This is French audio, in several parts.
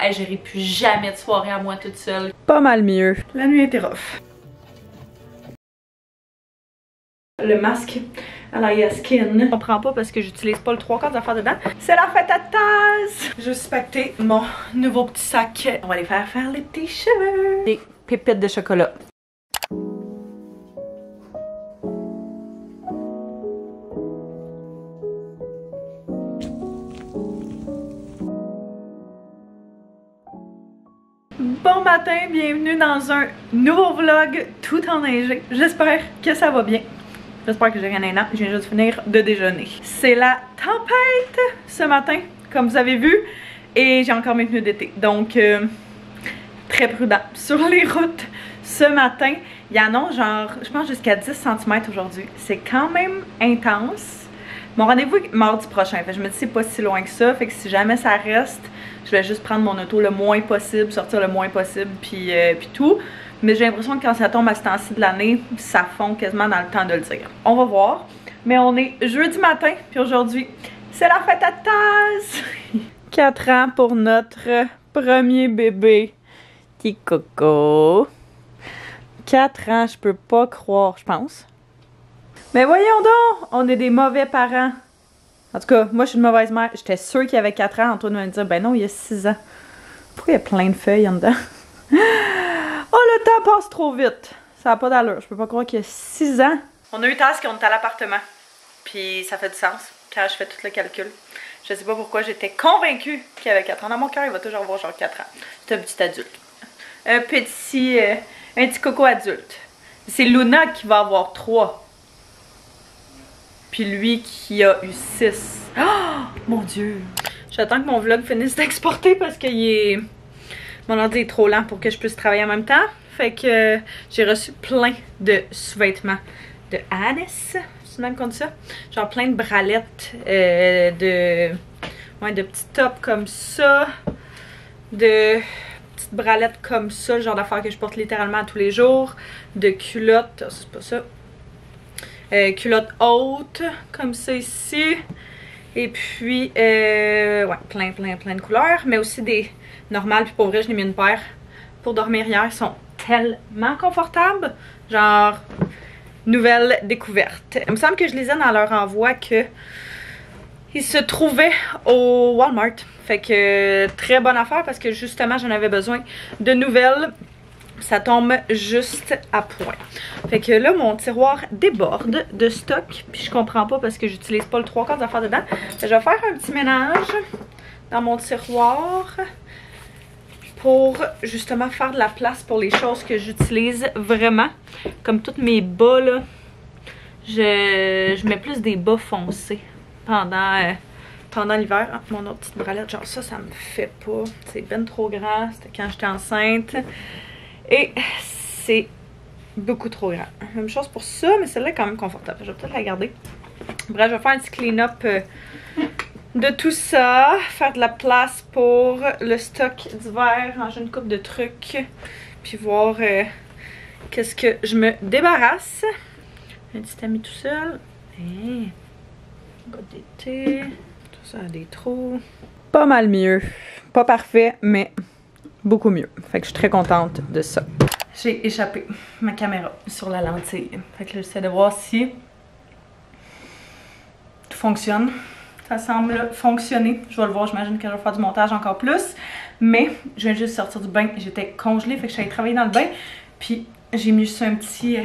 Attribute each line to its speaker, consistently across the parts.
Speaker 1: Hey, j'irai plus jamais de soirée à moi toute seule.
Speaker 2: Pas mal mieux.
Speaker 3: La nuit était rough. Le masque à la Yaskin. Je comprends pas parce que j'utilise pas le 3/4 d'affaires dedans. C'est la fête à Taz! J'ai suspecté mon nouveau petit sac. On va les faire les petits cheveux.
Speaker 2: Des pépites de chocolat.
Speaker 3: Bon matin, bienvenue dans un nouveau vlog tout enneigé. J'espère que ça va bien. J'espère que j'ai rien à je viens juste de finir de déjeuner. C'est la tempête ce matin, comme vous avez vu, et j'ai encore mes pneus d'été. Donc, très prudent sur les routes ce matin. Il y en a genre, je pense jusqu'à 10 cm aujourd'hui. C'est quand même intense. Mon rendez-vous est mardi prochain, fait que je me dis c'est pas si loin que ça, fait que si jamais ça reste, je vais juste prendre mon auto le moins possible, sortir le moins possible, puis tout. Mais j'ai l'impression que quand ça tombe à ce temps-ci de l'année, ça fond quasiment dans le temps de le dire. On va voir. Mais on est jeudi matin, puis aujourd'hui, c'est la fête à Taz!
Speaker 2: 4 ans pour notre premier bébé. Petit coco. 4 ans, je peux pas croire, je pense. Mais voyons donc, on est des mauvais parents. En tout cas, moi je suis une mauvaise mère. J'étais sûre qu'il y avait 4 ans. Antoine va me dire, ben non, il y a 6 ans. Pourquoi il y a plein de feuilles en dedans? Oh, le temps passe trop vite. Ça n'a pas d'allure. Je peux pas croire qu'il y a 6 ans.
Speaker 3: On a eu Taz qu'on est à l'appartement. Puis ça fait du sens quand je fais tout le calcul. Je sais pas pourquoi j'étais convaincue qu'il avait 4 ans. Dans mon cœur, il va toujours avoir genre 4 ans. C'est un petit adulte. Un petit coco adulte. C'est Luna qui va avoir 3. Puis lui qui a eu 6. Oh mon dieu! J'attends que mon vlog finisse d'exporter parce que mon ordi est trop lent pour que je puisse travailler en même temps. Fait que j'ai reçu plein de sous-vêtements de Anis. C'est même qu'on dit ça? Genre plein de bralettes, de petits tops comme ça. De petites bralettes comme ça, le genre d'affaires que je porte littéralement à tous les jours. De culottes, c'est pas ça. Culottes hautes, comme ça ici. Et puis, ouais, plein de couleurs. Mais aussi des normales. Puis pour vrai, je l'ai mis une paire pour dormir hier. Ils sont tellement confortables. Genre, nouvelle découverte. Il me semble que je lisais dans leur envoi que ils se trouvaient au Walmart. Fait que très bonne affaire parce que justement, j'en avais besoin de nouvelles. Ça tombe juste à point. Fait que là, mon tiroir déborde de stock. Puis je comprends pas parce que j'utilise pas le 3/4 d'affaires dedans. Je vais faire un petit ménage dans mon tiroir pour justement faire de la place pour les choses que j'utilise vraiment. Comme toutes mes bas là, je mets plus des bas foncés pendant l'hiver. Ah, mon autre petite bralette, genre ça me fait pas. C'est ben trop grand. C'était quand j'étais enceinte. Et c'est beaucoup trop grand. Même chose pour ça, mais celle-là est quand même confortable. Je vais peut-être la garder. Bref, je vais faire un petit clean-up de tout ça. Faire de la place pour le stock d'hiver. Ranger une coupe de trucs. Puis voir qu'est-ce que je me débarrasse. Un petit ami tout seul. Hey. Botte d'été. Tout ça a des trous.
Speaker 2: Pas mal mieux. Pas parfait, mais beaucoup mieux. Fait que je suis très contente de ça.
Speaker 3: J'ai échappé ma caméra sur la lentille. Fait que là, j'essaie de voir si tout fonctionne. Ça semble fonctionner. Je vais le voir, j'imagine que je vais faire du montage encore plus. Mais je viens juste sortir du bain. J'étais congelée, fait que j'allais travailler dans le bain. Puis j'ai mis juste un petit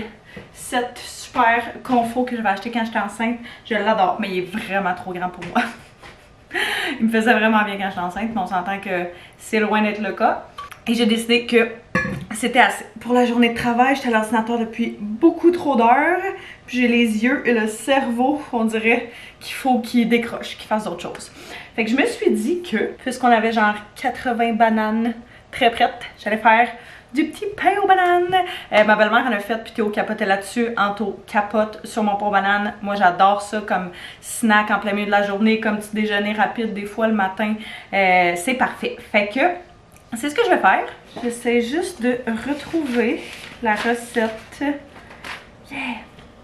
Speaker 3: set super confort que j'avais acheté quand j'étais enceinte. Je l'adore, mais il est vraiment trop grand pour moi. Il me faisait vraiment bien quand j'étais enceinte, mais on s'entend que c'est loin d'être le cas. Et j'ai décidé que c'était assez. Pour la journée de travail, j'étais à l'ordinateur depuis beaucoup trop d'heures. Puis j'ai les yeux et le cerveau, on dirait qu'il faut qu'il décroche, qu'il fasse d'autres choses. Fait que je me suis dit que, puisqu'on avait genre 80 bananes très prêtes, j'allais faire du petit pain aux bananes. Ma belle-mère en a fait, puis Théo capotait là-dessus. Anto capote sur mon pain aux bananes. Moi, j'adore ça comme snack en plein milieu de la journée, comme petit déjeuner rapide des fois le matin. C'est parfait. Fait que c'est ce que je vais faire. J'essaie juste de retrouver la recette. Yeah!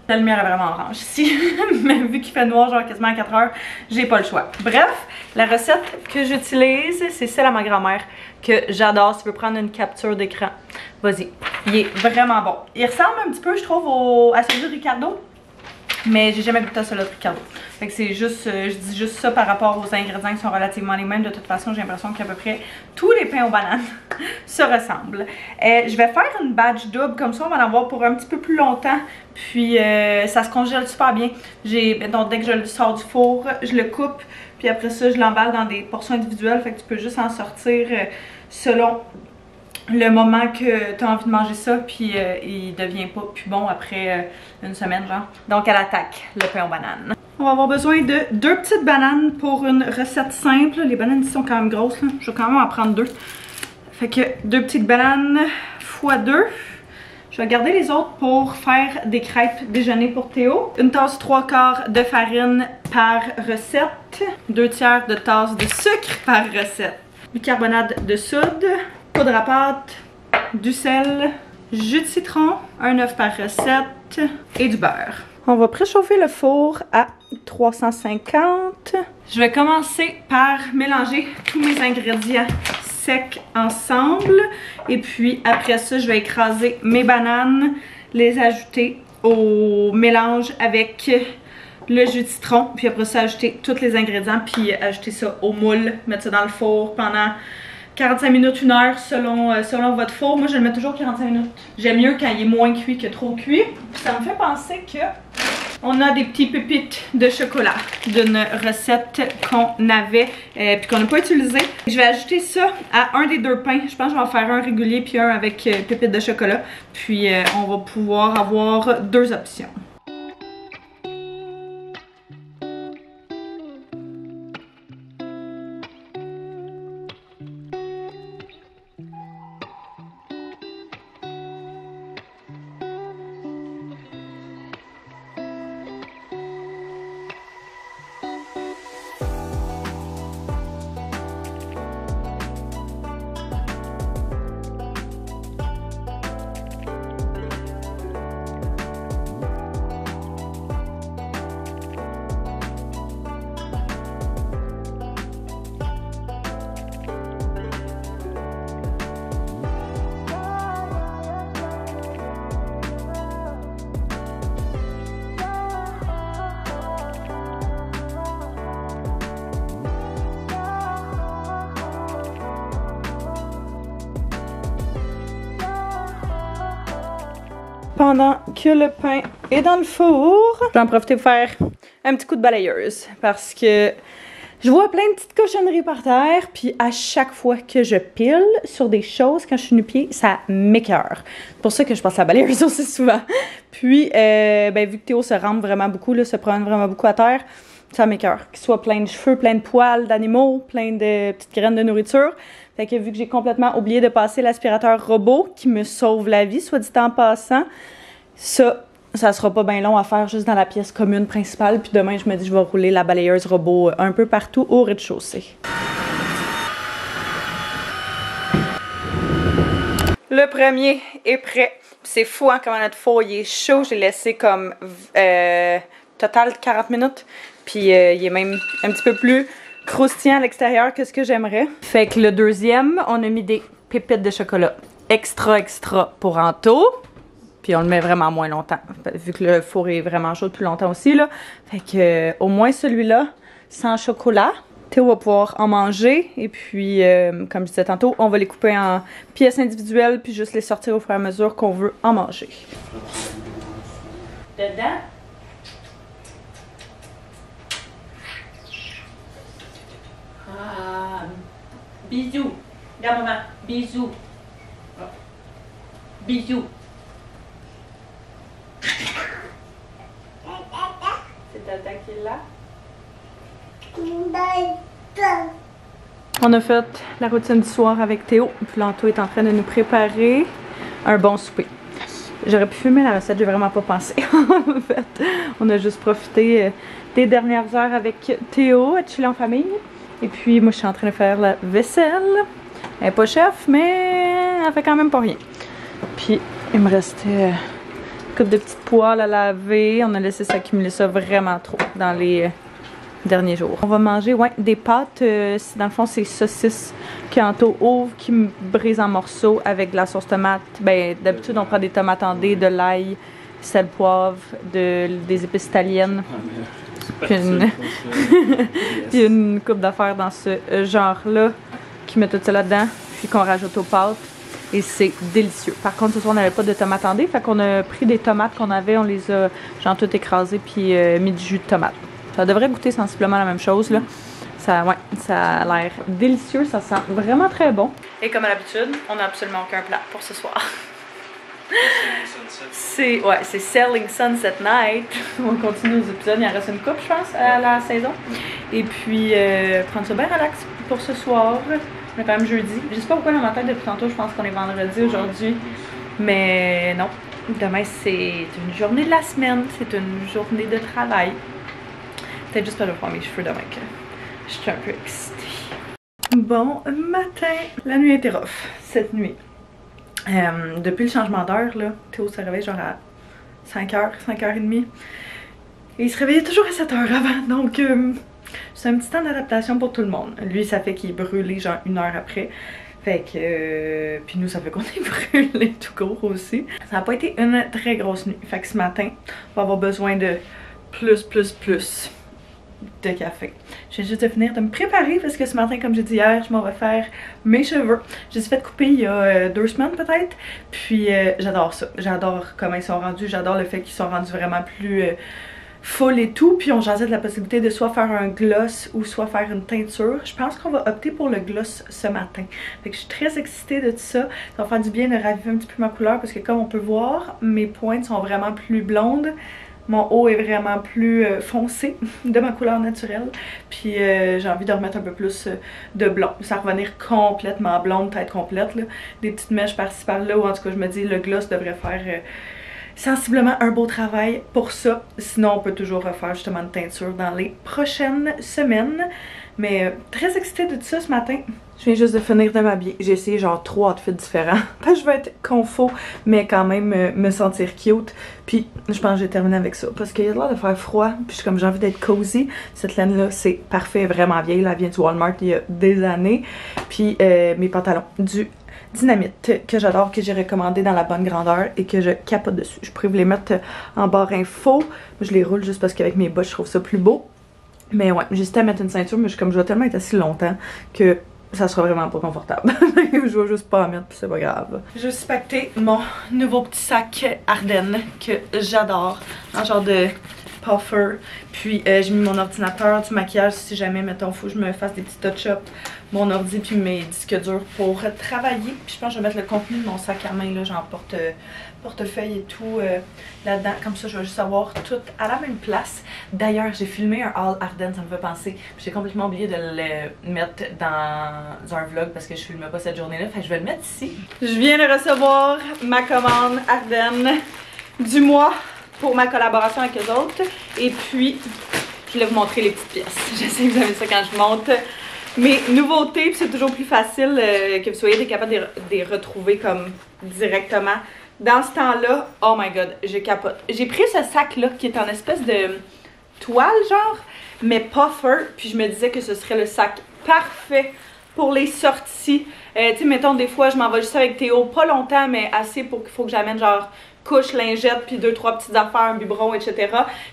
Speaker 3: La lumière est vraiment orange ici, mais vu qu'il fait noir genre quasiment à 4 heures, j'ai pas le choix. Bref, la recette que j'utilise, c'est celle à ma grand-mère que j'adore. Si tu veux prendre une capture d'écran, vas-y. Il est vraiment bon. Il ressemble un petit peu, je trouve, à celui de Ricardo, mais j'ai jamais goûté à celui de Ricardo. Fait que c'est juste, je dis juste ça par rapport aux ingrédients qui sont relativement les mêmes. De toute façon, j'ai l'impression qu'à peu près tous les pains aux bananes se ressemblent. Je vais faire une batch double, comme ça on va en avoir pour un petit peu plus longtemps. Puis ça se congèle super bien. Donc dès que je le sors du four, je le coupe. Puis après ça, je l'emballe dans des portions individuelles. Fait que tu peux juste en sortir selon le moment que tu as envie de manger ça, puis il devient pas plus bon après une semaine genre. Donc elle attaque le pain aux bananes. On va avoir besoin de 2 petites bananes pour une recette simple. Les bananes ici sont quand même grosses là. Je vais quand même en prendre 2. Fait que 2 petites bananes x 2. Je vais garder les autres pour faire des crêpes déjeuner pour Théo. Une tasse 3/4 de farine par recette. 2 tiers de tasse de sucre par recette. Bicarbonate de soude. Poudre à pâte, du sel, jus de citron, un œuf par recette et du beurre. On va préchauffer le four à 350. Je vais commencer par mélanger tous mes ingrédients secs ensemble. Et puis après ça, je vais écraser mes bananes, les ajouter au mélange avec le jus de citron. Puis après ça, ajouter tous les ingrédients, puis ajouter ça au moule, mettre ça dans le four pendant 45 minutes, 1 heure selon votre four. Moi je le mets toujours 45 minutes. J'aime mieux quand il est moins cuit que trop cuit. Ça me fait penser que on a des petits pépites de chocolat d'une recette qu'on avait puis qu'on n'a pas utilisé. Je vais ajouter ça à un des 2 pains. Je pense que je vais en faire un régulier puis un avec pépites de chocolat. Puis on va pouvoir avoir 2 options. Pendant que le pain est dans le four, je vais en profiter pour faire un petit coup de balayeuse parce que je vois plein de petites cochonneries par terre, puis à chaque fois que je pile sur des choses quand je suis nu-pied, ça m'écoeure. C'est pour ça que je passe la balayeuse aussi souvent. Puis, vu que Théo se rampe vraiment beaucoup, là, se promène vraiment beaucoup à terre, ça m'écoeure. Qu'il soit plein de cheveux, plein de poils d'animaux, plein de petites graines de nourriture. Fait que vu que j'ai complètement oublié de passer l'aspirateur robot qui me sauve la vie, soit dit en passant, ça sera pas bien long à faire juste dans la pièce commune principale. Puis demain, je me dis je vais rouler la balayeuse robot un peu partout au rez-de-chaussée. Le premier est prêt. C'est fou hein, comment notre four il est chaud. J'ai laissé comme total 40 minutes. Puis il est même un petit peu plus croustillant à l'extérieur que ce que j'aimerais. Fait que le deuxième, on a mis des pépites de chocolat extra pour Anto. Puis on le met vraiment moins longtemps, vu que le four est vraiment chaud depuis longtemps aussi là. Fait que au moins celui-là, sans chocolat. Théo va pouvoir en manger. Et puis, comme je disais tantôt, on va les couper en pièces individuelles puis juste les sortir au fur et à mesure qu'on veut en manger. Dedans. Bisous. Regarde maman. Bisous. Bisous. C'est Tata qui est là. On a fait la routine du soir avec Théo. Puis Lanto est en train de nous préparer un bon souper. J'aurais pu filmer la recette, j'ai vraiment pas pensé. En fait, on a juste profité des dernières heures avec Théo à chiller en famille. Et puis moi je suis en train de faire la vaisselle. Elle est pas chef, mais elle fait quand même pas rien. Puis il me restait
Speaker 2: couple de petites poêles à laver. On a laissé s'accumuler ça vraiment trop dans les derniers jours. On va manger, ouais, des pâtes. Dans le fond, c'est saucisses qu'Anto ouvre, qui me brise en morceaux avec de la sauce tomate. Ben, d'habitude, on prend des tomates en dés, de l'ail, sel, poivre, des épices italiennes. Puis une coupe d'affaires dans ce genre-là qui met tout ça là-dedans, puis qu'on rajoute aux pâtes. Et c'est délicieux. Par contre, ce soir, on n'avait pas de tomates en dés, fait qu'on a pris des tomates qu'on avait, on les a genre toutes écrasées, puis mis du jus de tomate. Ça devrait goûter sensiblement la même chose, là. Ça, ouais, ça a l'air délicieux, ça sent vraiment très bon. Et comme à l'habitude, on n'a absolument aucun plat pour ce soir. C'est Selling Sunset Night. On continue les épisodes, il en reste une coupe, je pense, à la saison. Et puis, prendre ça bien relax pour ce soir. On est quand même jeudi. Je sais pas pourquoi dans ma tête depuis tantôt, je pense qu'on est vendredi aujourd'hui. Mais non, demain c'est une journée de la semaine, c'est une journée de travail. Peut-être juste que je vais prendre mes cheveux demain que je suis un peu excitée. Bon matin, la nuit était rough cette nuit. Depuis le changement d'heure, là, Théo se réveille genre à 5h, 5h30. Et il se réveillait toujours à 7h avant, donc c'est un petit temps d'adaptation pour tout le monde. Lui, ça fait qu'il est brûlé genre 1 heure après. Fait que... puis nous, ça fait qu'on est brûlé tout court aussi. Ça n'a pas été une très grosse nuit. Fait que ce matin, on va avoir besoin de plus de café. Je viens juste de finir de me préparer parce que ce matin, comme j'ai dit hier, je m'en vais faire mes cheveux. Je les ai fait couper il y a 2 semaines peut-être. Puis j'adore ça. J'adore comment ils sont rendus. J'adore le fait qu'ils sont rendus vraiment plus full et tout. Puis on jasait de la possibilité de soit faire un gloss ou soit faire une teinture. Je pense qu'on va opter pour le gloss ce matin. Fait que je suis très excitée de tout ça. Ça va faire du bien de raviver un petit peu ma couleur parce que comme on peut voir, mes pointes sont vraiment plus blondes. Mon haut est vraiment plus foncé de ma couleur naturelle. Puis j'ai envie de remettre un peu plus de blond. Ça va revenir complètement blonde, tête complète, là. Des petites mèches par-ci par-là. Ou en tout cas, je me dis le gloss devrait faire sensiblement un beau travail pour ça. Sinon, on peut toujours refaire justement une teinture dans les prochaines semaines. Mais très excitée de tout ça ce matin. Je viens juste de finir de m'habiller. J'ai essayé genre 3 outfits différents. Je vais être confo, mais quand même me sentir cute. Puis je pense que j'ai terminé avec ça. Parce qu'il y a l'air de faire froid. Puis je suis comme j'ai envie d'être cozy. Cette laine-là, c'est parfait, vraiment vieille. Elle vient du Walmart il y a des années. Puis mes pantalons du Dynamite que j'adore, que j'ai recommandé dans la bonne grandeur et que je capote dessus. Je pourrais vous les mettre en barre info. Je les roule juste parce qu'avec mes bottes, je trouve ça plus beau. Mais ouais, j'hésitais à mettre une ceinture, mais comme je vais tellement être assis longtemps que ça sera vraiment pas confortable. Je vais juste pas en mettre, puis c'est pas grave. J'ai aussi pacté mon nouveau petit sac Ardennes que j'adore, en genre de puffer. Puis j'ai mis mon ordinateur, du maquillage si jamais, mettons, faut que je me fasse des petits touch-ups, mon ordi puis mes disques durs pour travailler. Puis je pense que je vais mettre le contenu de mon sac à main, là, genre portefeuille et tout là-dedans. Comme ça, je vais juste avoir tout à la même place. D'ailleurs, j'ai filmé un haul Ardennes, ça me fait penser. J'ai complètement oublié de le mettre dans un vlog parce que je filme pas cette journée-là. Fait que je vais le mettre ici. Je viens de recevoir ma commande Ardennes du mois pour ma collaboration avec eux autres. Et puis, je voulais vous montrer les petites pièces. Je sais que vous avez ça quand je monte mes nouveautés. Puis c'est toujours plus facile que vous soyez capable de les retrouver comme directement. Dans ce temps-là, oh my god, je capote. J'ai pris ce sac-là qui est en espèce de toile, genre, mais puffer. Puis je me disais que ce serait le sac parfait pour les sorties. Tu sais, mettons, des fois, je m'en vais juste avec Théo, pas longtemps, mais assez pour qu'il faut que j'amène, genre, couche, lingette, puis 2-3 petites affaires, un biberon, etc.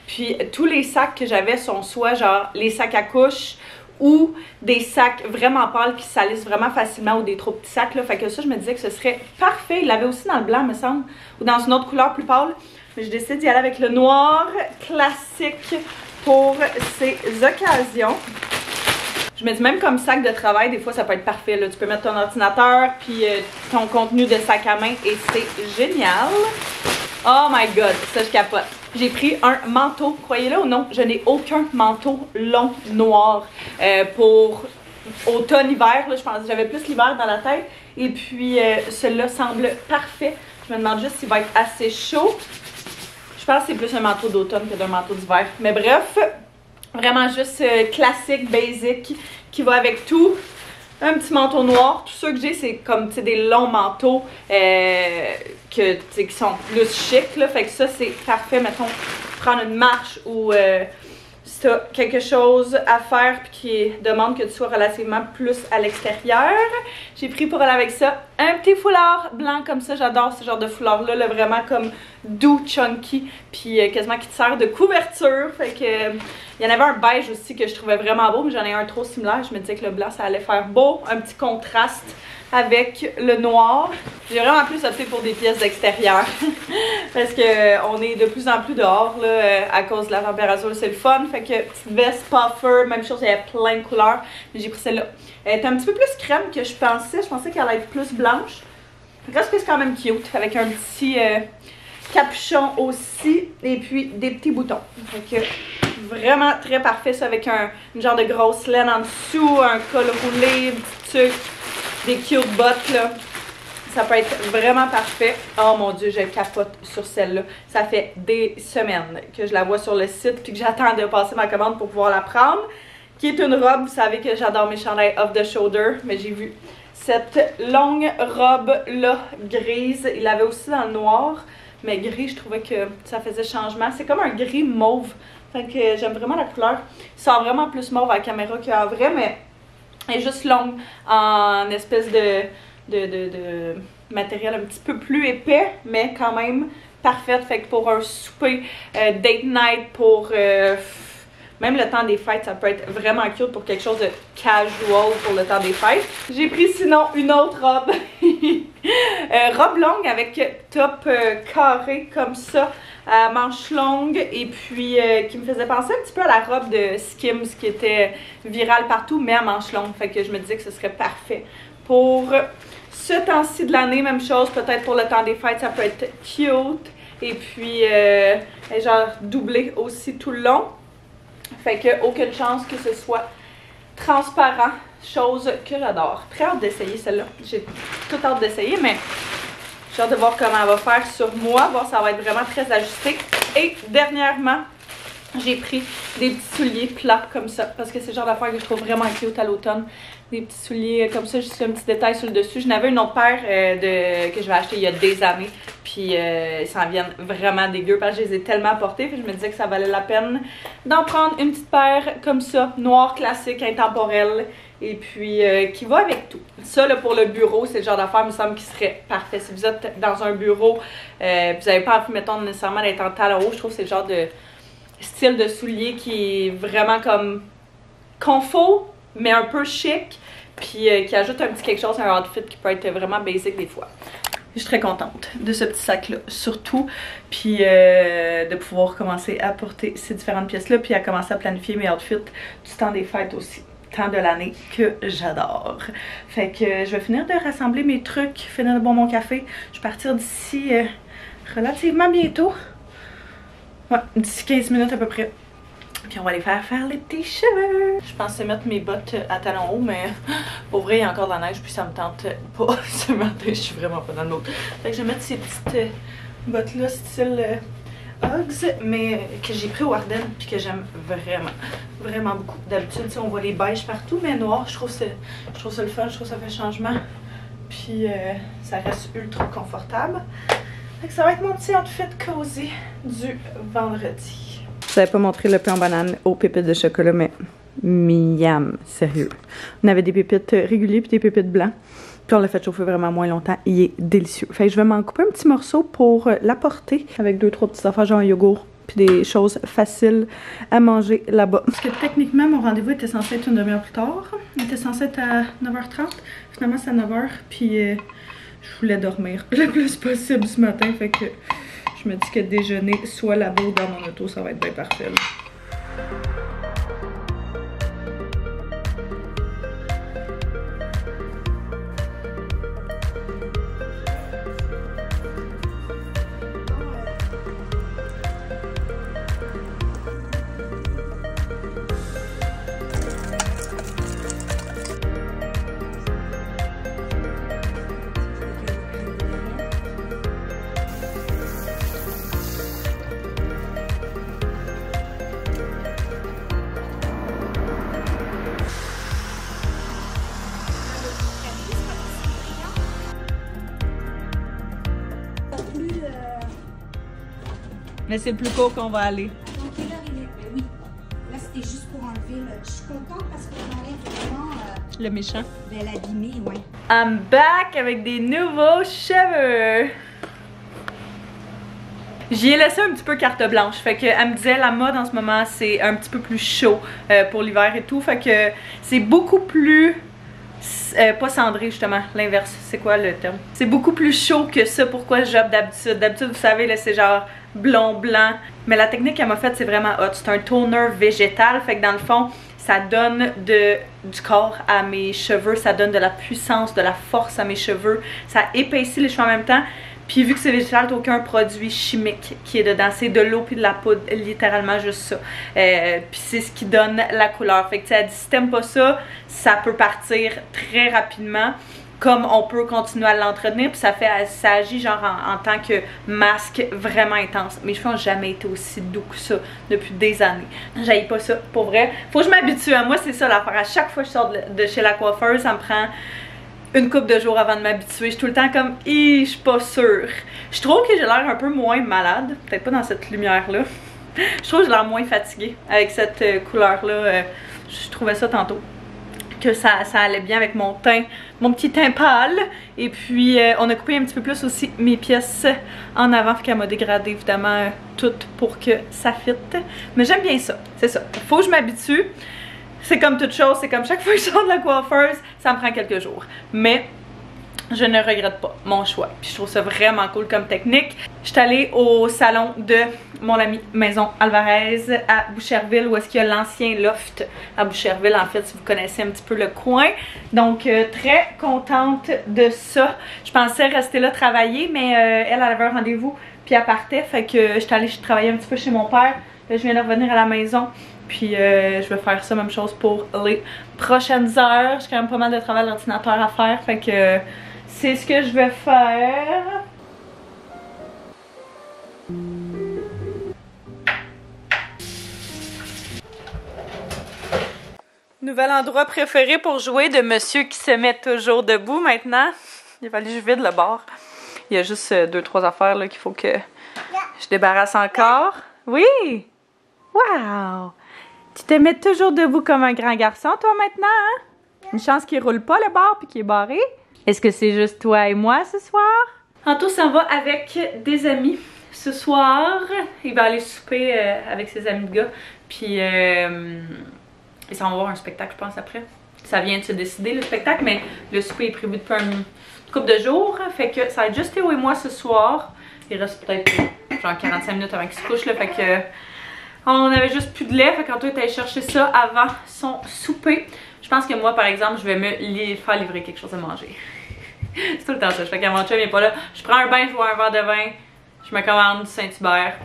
Speaker 2: Puis tous les sacs que j'avais sont soit, genre, les sacs à couche ou des sacs vraiment pâles qui salissent vraiment facilement ou des trop petits sacs là. Fait que ça, je me disais que ce serait parfait. Il l'avait aussi dans le blanc, me semble, ou dans une autre couleur plus pâle. Mais je décide d'y aller avec le noir classique pour ces occasions. Je me dis même comme sac de travail, des fois ça peut être parfait. Là. Tu peux mettre ton ordinateur puis ton contenu de sac à main et c'est génial. Oh my god, ça je capote. J'ai pris un manteau, croyez-le ou non, je n'ai aucun manteau long noir pour automne-hiver. Je pense que j'avais plus l'hiver dans la tête. Et puis celui-là semble parfait. Je me demande juste s'il va être assez chaud. Je pense que c'est plus un manteau d'automne que d'un manteau d'hiver. Mais bref, vraiment juste classique, basic, qui va avec tout.
Speaker 3: Un petit manteau noir. Tout ceux que j'ai, c'est comme des longs manteaux qui sont plus chics. Là. Fait que ça, c'est parfait. Mettons, prendre une marche ou si tu as quelque chose à faire puis qui demande que tu sois relativement plus à l'extérieur. J'ai pris pour aller avec ça un petit foulard blanc comme ça. J'adore ce genre de foulard-là. Là, vraiment comme doux, chunky. Puis quasiment qui te sert de couverture. Fait que il y en avait un beige aussi que je trouvais vraiment beau, mais j'en ai un trop similaire. Je me disais que le blanc, ça allait faire beau. Un petit contraste avec le noir. J'ai vraiment plus opté pour des pièces d'extérieur. Parce qu'on est de plus en plus dehors là, à cause de la température. C'est le fun. Fait que petite veste, puffer, même chose, il y avait plein de couleurs. Mais j'ai pris celle-là. Elle est un petit peu plus crème que je pensais. Je pensais qu'elle allait être plus blanche. Reste que c'est quand même cute. Avec un petit capuchon aussi. Et puis des petits boutons. Fait que vraiment très parfait ça avec une genre de grosse laine en dessous, un col roulé, un petit truc, des cute bottes là. Ça peut être vraiment parfait. Oh mon dieu, je capote sur celle-là. Ça fait des semaines que je la vois sur le site puis que j'attends de passer ma commande pour pouvoir la prendre. Qui est une robe, vous savez que j'adore mes chandails off the shoulder, mais j'ai vu cette longue robe là grise. Il l'avait aussi dans le noir, mais gris, je trouvais que ça faisait changement. C'est comme un gris mauve. Fait que j'aime vraiment la couleur. Il sort vraiment plus mauve à la caméra qu'en vrai, mais elle est juste longue en espèce de matériel un petit peu plus épais, mais quand même parfaite. Fait que pour un souper, date night, pour même le temps des fêtes, ça peut être vraiment cute pour quelque chose de casual pour le temps des fêtes. J'ai pris sinon une autre robe. Robe longue avec top carré comme ça, à manches longues et puis qui me faisait penser un petit peu à la robe de Skims qui était virale partout mais à manches longues. Fait que je me disais que ce serait parfait pour ce temps-ci de l'année. Même chose, peut-être pour le temps des fêtes, ça peut être cute. Et puis genre doublé aussi tout le long. Fait que aucune chance que ce soit transparent, chose que j'adore. Très hâte d'essayer celle-là. J'ai toute hâte d'essayer, mais j'ai hâte de voir comment elle va faire sur moi, voir si ça va être vraiment très ajusté. Et dernièrement, j'ai pris des petits souliers plats comme ça, parce que c'est le genre d'affaire que je trouve vraiment cute à l'automne. Des petits souliers comme ça, juste un petit détail sur le dessus. J'en avais une autre paire que je vais acheter il y a des années, puis ils s'en viennent vraiment dégueux parce que je les ai tellement portés, puis je me disais que ça valait la peine d'en prendre une petite paire comme ça, noire, classique, intemporelle, et puis qui va avec tout. Ça là pour le bureau, c'est le genre d'affaire, il me semble, qui serait parfait. Si vous êtes dans un bureau, vous n'avez pas envie, mettons, nécessairement d'être en talons hauts, je trouve que c'est le genre de style de soulier qui est vraiment comme confort, mais un peu chic, puis qui ajoute un petit quelque chose à un outfit qui peut être vraiment basic des fois. Je suis très contente de ce petit sac-là, surtout, puis de pouvoir commencer à porter ces différentes pièces-là, puis à commencer à planifier mes outfits du temps des fêtes aussi, temps de l'année que j'adore. Fait que je vais finir de rassembler mes trucs, finir de boire mon café. Je vais partir d'ici relativement bientôt. Ouais, d'ici 15 minutes à peu près. Puis on va aller faire les petits cheveux. Je pensais mettre mes bottes à talons hauts, mais pour vrai, il y a encore de la neige, puis ça me tente pas ce matin. Je suis vraiment pas dans le mood. Fait que je vais mettre ces petites bottes-là, style Uggs, mais que j'ai pris au Ardennes, puis que j'aime vraiment, vraiment beaucoup. D'habitude, on voit les beiges partout, mais noir, je trouve ça le fun, je trouve ça fait changement. Puis ça reste ultra confortable. Fait que ça va être mon petit outfit cozy du vendredi. Je n'avais pas montré le pain en banane aux pépites de chocolat, mais miam, sérieux. On avait des pépites réguliers puis des pépites blancs. Puis on l'a fait chauffer vraiment moins longtemps. Il est délicieux. Fait que je vais m'en couper un petit morceau pour l'apporter avec 2-3 petites affaires genre un yogourt puis des choses faciles à manger là-bas. Parce que techniquement, mon rendez-vous était censé être une demi-heure plus tard. Il était censé être à 9h30. Finalement, c'est à 9h. Puis je voulais dormir le plus possible ce matin. Fait que je me dis que déjeuner soit là-bas ou dans mon auto, ça va être bien parfait. Là.
Speaker 2: Mais c'est plus court qu'on va aller.
Speaker 4: Donc, quelle heure il est? Ben oui. Là, c'était juste pour enlever le... Je suis contente parce qu'on enlève vraiment
Speaker 2: Le méchant.
Speaker 4: l'abîmé, ouais.
Speaker 3: I'm back avec des nouveaux cheveux. J'y ai laissé un petit peu carte blanche. Fait que elle me disait la mode en ce moment c'est un petit peu plus chaud pour l'hiver et tout. Fait que c'est beaucoup plus... pas cendré justement, l'inverse. C'est quoi le terme? C'est beaucoup plus chaud que ça. Pourquoi j'opte d'habitude? D'habitude, vous savez, là c'est genre blond, blanc. Mais la technique qu'elle m'a faite, c'est vraiment hot. C'est un toner végétal. Fait que dans le fond, ça donne du corps à mes cheveux. Ça donne de la puissance, de la force à mes cheveux. Ça épaissit les cheveux en même temps. Puis vu que c'est végétal, t'as aucun produit chimique qui est dedans. C'est de l'eau puis de la poudre, littéralement juste ça. Puis c'est ce qui donne la couleur. Fait que tu sais, elle dit si t'aimes pas ça, ça peut partir très rapidement. Comme on peut continuer à l'entretenir. Puis ça agit genre en tant que masque vraiment intense. Mes cheveux n'ont jamais été aussi doux que ça depuis des années. J'haïs pas ça, pour vrai. Faut que je m'habitue à moi, c'est ça l'affaire. À chaque fois que je sors de chez la coiffeuse, ça me prend une couple de jours avant de m'habituer. Je suis tout le temps comme, je suis pas sûre. Je trouve que j'ai l'air un peu moins malade. Peut-être pas dans cette lumière-là. Je trouve que j'ai l'air moins fatiguée avec cette couleur-là. Je trouvais ça tantôt. Que ça allait bien avec mon teint, mon petit teint pâle. Et puis, on a coupé un petit peu plus aussi mes pièces en avant. Fait qu'elle m'a dégradé évidemment toutes pour que ça fitte. Mais j'aime bien ça. C'est ça. Faut que je m'habitue. C'est comme toute chose, c'est comme chaque fois que je sors de la coiffeuse, ça me prend quelques jours. Mais je ne regrette pas mon choix. Puis je trouve ça vraiment cool comme technique. Je suis allée au salon de mon ami Maison Alvarez à Boucherville, où est-ce qu'il y a l'ancien loft à Boucherville, en fait, si vous connaissez un petit peu le coin. Donc, très contente de ça. Je pensais rester là travailler, mais elle avait un rendez-vous, puis elle partait. Fait que je suis allée travailler un petit peu chez mon père. Là, je viens de revenir à la maison. Puis je vais faire ça, même chose pour les prochaines heures. J'ai quand même pas mal de travail à l'ordinateur à faire. Fait que c'est ce que je vais faire. Nouvel endroit préféré pour jouer de monsieur qui se met toujours debout maintenant. Il a fallu que je vide le bar. Il y a juste 2-3 affaires là qu'il faut que je débarrasse encore. Oui! Wow! Tu te mets toujours debout comme un grand garçon, toi, maintenant, hein? Une chance qu'il roule pas le bar puis qu'il est barré. Est-ce que c'est juste toi et moi ce soir? Anto s'en va avec des amis ce soir. Il va aller souper avec ses amis de gars. Puis ils s'en vont voir un spectacle, je pense, après. Ça vient de se décider, le spectacle, mais le souper est prévu depuis une couple de jours. Fait que ça va être juste Théo et moi ce soir. Il reste peut-être genre 45 minutes avant qu'il se couche, là. Fait que on avait juste plus de lait, fait qu'Anto est allé chercher ça avant son souper. Je pense que moi, par exemple, je vais me faire livrer quelque chose à manger. C'est tout le temps ça. Je fais qu'à mon chum, il est pas là. Je prends un bain, je bois un verre de vin, je me commande du Saint-Hubert,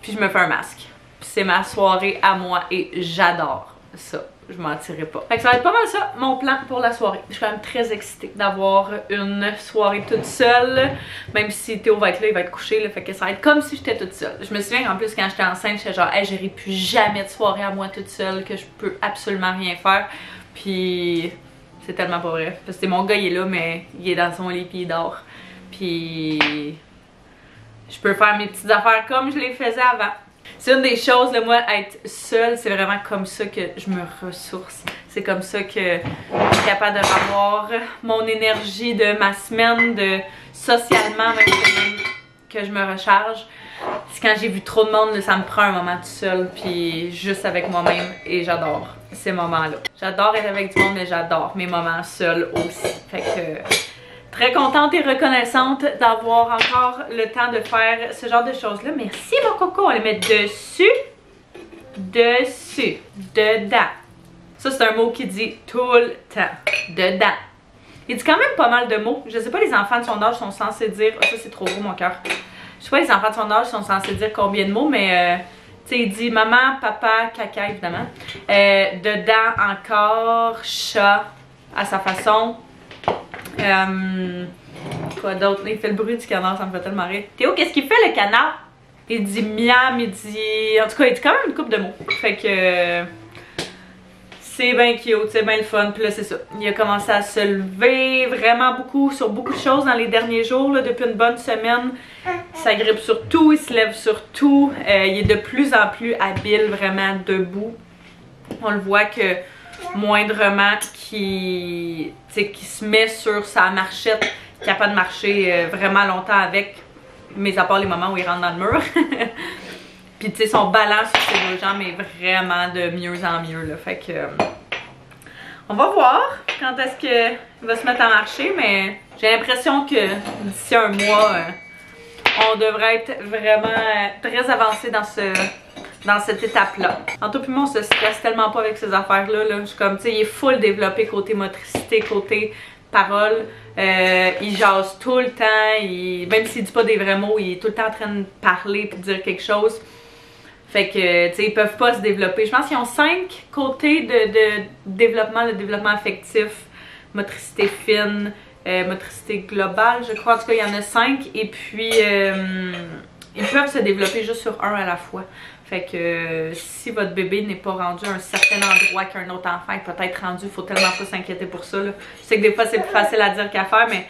Speaker 3: puis je me fais un masque. Puis c'est ma soirée à moi et j'adore ça. Je m'en tirerai pas. Fait que ça va être pas mal ça, mon plan pour la soirée. Je suis quand même très excitée d'avoir une soirée toute seule. Même si Théo va être là, il va être couché, là, fait que ça va être comme si j'étais toute seule. Je me souviens en plus quand j'étais enceinte, j'étais genre, hey, j'aurai plus jamais de soirée à moi toute seule, que je peux absolument rien faire. Puis c'est tellement pas vrai. Parce que mon gars, il est là, mais il est dans son lit puis il dort. Puis je peux faire mes petites affaires comme je les faisais avant. C'est une des choses, là, moi, être seule, c'est vraiment comme ça que je me ressource. C'est comme ça que je suis capable de revoir mon énergie de ma semaine, de socialement, même que je me recharge. C'est quand j'ai vu trop de monde, là, ça me prend un moment tout seul, puis juste avec moi-même, et j'adore ces moments-là. J'adore être avec du monde, mais j'adore mes moments seuls aussi. Fait que très contente et reconnaissante d'avoir encore le temps de faire ce genre de choses-là. Merci mon coco, on va les mettre dessus, dessus, dedans. Ça c'est un mot qui dit tout le temps, dedans. Il dit quand même pas mal de mots. Je sais pas les enfants de son âge sont censés dire, oh, ça c'est trop gros mon cœur. Je sais pas les enfants de son âge sont censés dire combien de mots, mais tu sais il dit maman, papa, caca évidemment. Dedans encore, chat à sa façon. Quoi d'autre? Il fait le bruit du canard, ça me fait tellement rire. Théo, qu'est-ce qu'il fait le canard? Il dit miam, il dit... En tout cas, il dit quand même une couple de mots. Fait que... C'est bien cute, c'est bien le fun. Puis là, c'est ça. Il a commencé à se lever vraiment beaucoup sur beaucoup de choses dans les derniers jours, là, depuis une bonne semaine. Il s'agrippe sur tout, il se lève sur tout. Il est de plus en plus habile, vraiment debout. On le voit que moindrement qu'il se met sur sa marchette, qu'il est capable de marcher vraiment longtemps avec, mais à part les moments où il rentre dans le mur. Puis tu sais, son balance sur ses deux jambes est vraiment de mieux en mieux là. Fait que on va voir quand est-ce qu'il va se mettre à marcher, mais j'ai l'impression que d'ici un mois, on devrait être vraiment très avancé dans cette étape-là. Anto puis moi, on se stresse tellement pas avec ces affaires-là. Là. Je suis comme, tu sais, il est full développé côté motricité, côté parole. Il jase tout le temps. Même s'il dit pas des vrais mots, il est tout le temps en train de parler puis de dire quelque chose. Fait que, tu sais, ils peuvent pas se développer. Je pense qu'ils ont 5 côtés de développement affectif, motricité fine, motricité globale, je crois. En tout cas, il y en a 5. Et puis, ils peuvent se développer juste sur un à la fois. Fait que si votre bébé n'est pas rendu à un certain endroit qu'un autre enfant est peut-être rendu, il faut tellement pas s'inquiéter pour ça. Là. Je sais que des fois, c'est plus facile à dire qu'à faire, mais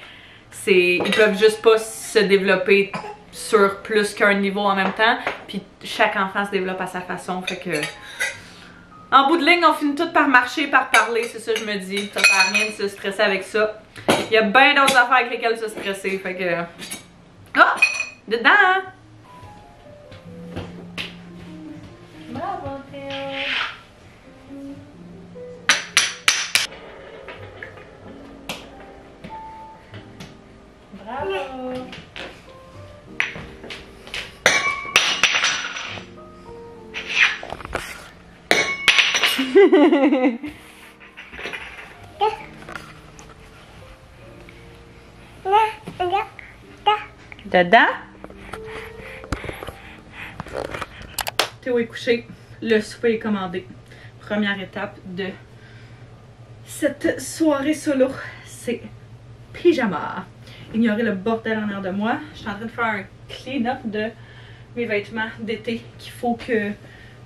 Speaker 3: ils peuvent juste pas se développer sur plus qu'un niveau en même temps, puis chaque enfant se développe à sa façon, fait que en bout de ligne on finit tout par marcher, par parler, c'est ça je me dis, ça sert à rien de se stresser avec ça, il y a bien d'autres affaires avec lesquelles se stresser, fait que ah! Dedans! Bravo Théo! Bravo! Dedans? Théo est couché, le souper est commandé. Première étape de cette soirée solo, c'est pyjama. Ignorez le bordel en arrière de moi. Je suis en train de faire un clean-up de mes vêtements d'été qu'il faut que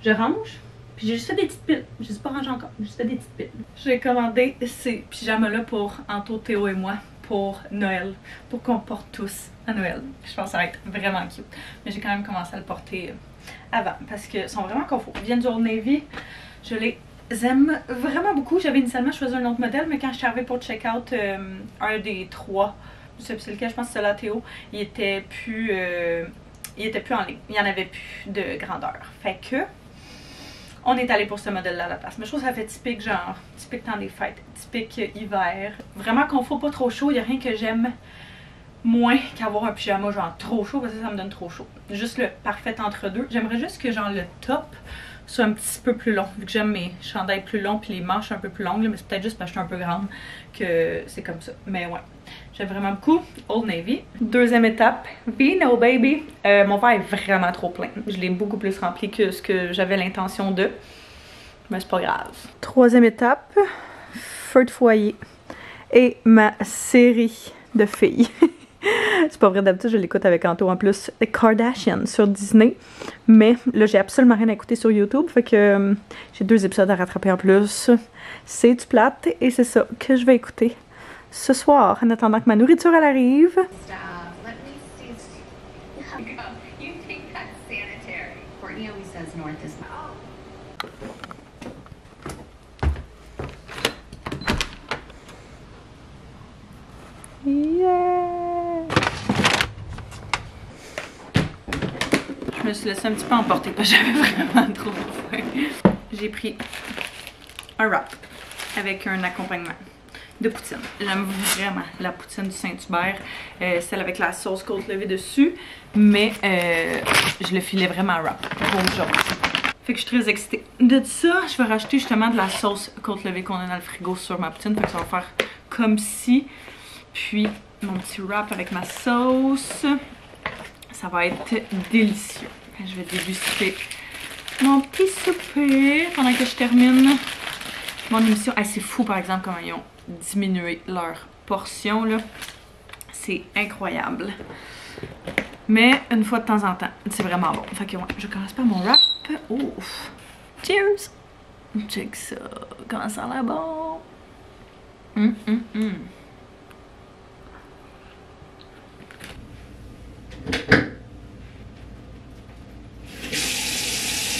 Speaker 3: je range. Puis j'ai juste fait des petites piles. Je les ai pas rangées encore, j'ai juste fait des petites piles. J'ai commandé ces pyjamas-là pour Anto, Théo et moi pour Noël. Pour qu'on porte tous à Noël. Je pense que ça va être vraiment cute. Mais j'ai quand même commencé à le porter avant parce qu'ils sont vraiment confort. Ils viennent du Old Navy. Je les aime vraiment beaucoup. J'avais initialement choisi un autre modèle, mais quand je suis arrivée pour check-out un des 3, c'est lequel, je pense que c'est là Théo, il était plus en ligne. Il n'y en avait plus de grandeur. Fait que on est allé pour ce modèle-là à la place. Mais je trouve que ça fait typique genre, typique temps des fêtes, typique hiver. Vraiment confort, pas trop chaud. Il n'y a rien que j'aime moins qu'avoir un pyjama genre trop chaud parce que ça me donne trop chaud. Juste le parfait entre deux. J'aimerais juste que genre le top soit un petit peu plus long. Vu que j'aime mes chandails plus longs puis les manches un peu plus longues. Là, mais c'est peut-être juste parce que je suis un peu grande que c'est comme ça. Mais ouais. J'aime vraiment beaucoup Old Navy. Deuxième étape, Vino Baby. Mon verre est vraiment trop plein. Je l'ai beaucoup plus rempli que ce que j'avais l'intention de. Mais c'est pas grave. Troisième étape, feu de foyer. Et ma série de filles. C'est pas vrai, d'habitude je l'écoute avec Anto en plus. The Kardashians sur Disney. Mais là j'ai absolument rien à écouter sur YouTube. Fait que j'ai 2 épisodes à rattraper en plus. C'est du plate et c'est ça que je vais écouter ce soir, en attendant que ma nourriture elle arrive. Yeah! Je me suis laissée un petit peu emporter parce que j'avais vraiment trop faim. J'ai pris un wrap avec un accompagnement de poutine. J'aime vraiment la poutine du Saint-Hubert, celle avec la sauce côte levée dessus, mais je le filais vraiment wrap pour aujourd'hui. Fait que je suis très excitée. De ça, je vais rajouter justement de la sauce côte levée qu'on a dans le frigo sur ma poutine, fait que ça va faire comme si. Puis mon petit wrap avec ma sauce, ça va être délicieux. Je vais déguster mon petit souper pendant que je termine mon émission. Ah, c'est fou par exemple comment ils ont diminué leur portion là. C'est incroyable. Mais une fois de temps en temps, c'est vraiment bon. Fait que ouais, je commence par mon wrap. Ouf. Cheers! Check ça. Comment ça a l'air bon?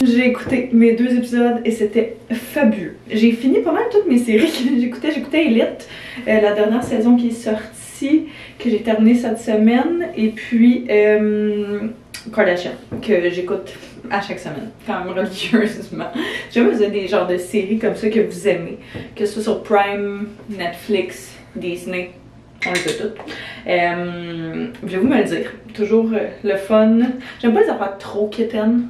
Speaker 3: J'ai écouté mes 2 épisodes et c'était fabuleux. J'ai fini pas mal toutes mes séries que j'écoutais. J'écoutais Elite, la dernière saison qui est sortie, que j'ai terminée cette semaine. Et puis Kardashian, que j'écoute à chaque semaine, quand même religieusement. J'aime vous avez des genres de séries comme ça que vous aimez, que ce soit sur Prime, Netflix, Disney. On les a toutes. Voulez-vous me le dire? Toujours le fun. J'aime pas les affaires trop quétaines,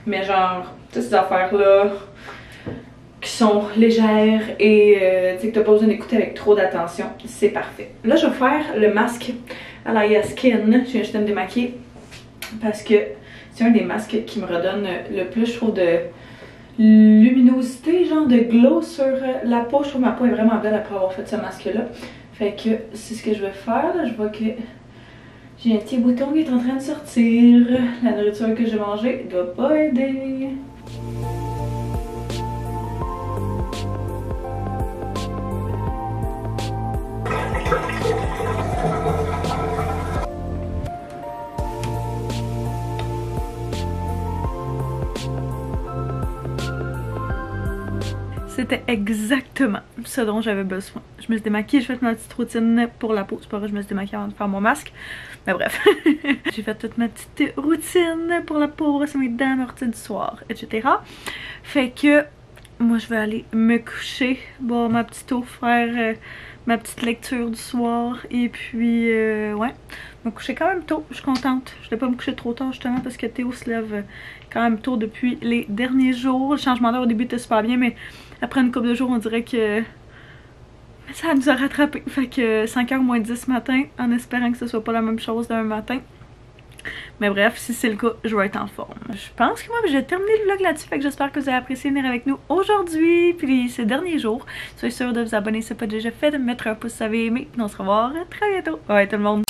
Speaker 3: mais genre, tu sais, ces affaires-là qui sont légères et tu sais que t'as pas besoin d'écouter avec trop d'attention, c'est parfait. Là, je vais faire le masque à la Yaskin. Je viens juste de me démaquiller parce que c'est un des masques qui me redonne le plus, je trouve, de luminosité, genre de glow sur la peau. Je trouve que ma peau est vraiment belle après avoir fait ce masque-là. Fait que c'est ce que je vais faire. Là, je vois que j'ai un petit bouton qui est en train de sortir. La nourriture que j'ai mangée doit pas aider. C'était exactement ce dont j'avais besoin. Je me suis démaquillée, j'ai fait ma petite routine pour la peau. C'est pas vrai, je me suis démaquillée avant de faire mon masque. Mais bref, j'ai fait toute ma petite routine pour la peau, brosser mes dents, ma routine du soir, etc. Fait que moi je vais aller me coucher, boire ma petite eau, faire ma petite lecture du soir. Et puis ouais, me coucher quand même tôt, je suis contente. Je ne vais pas me coucher trop tard justement parce que Théo se lève quand même tôt depuis les derniers jours. Le changement d'heure au début était super bien, mais après une couple de jours on dirait que ça nous a rattrapé. Fait que 5h moins 10 matin, en espérant que ce soit pas la même chose demain matin. Mais bref, si c'est le cas, je vais être en forme. Je pense que moi, j'ai terminé le vlog là-dessus. Fait que j'espère que vous avez apprécié venir avec nous aujourd'hui, puis ces derniers jours. Soyez sûr de vous abonner si ce n'est pas déjà fait, de mettre un pouce si vous avez aimé. Puis on se revoit très bientôt. Ouais, tout le monde.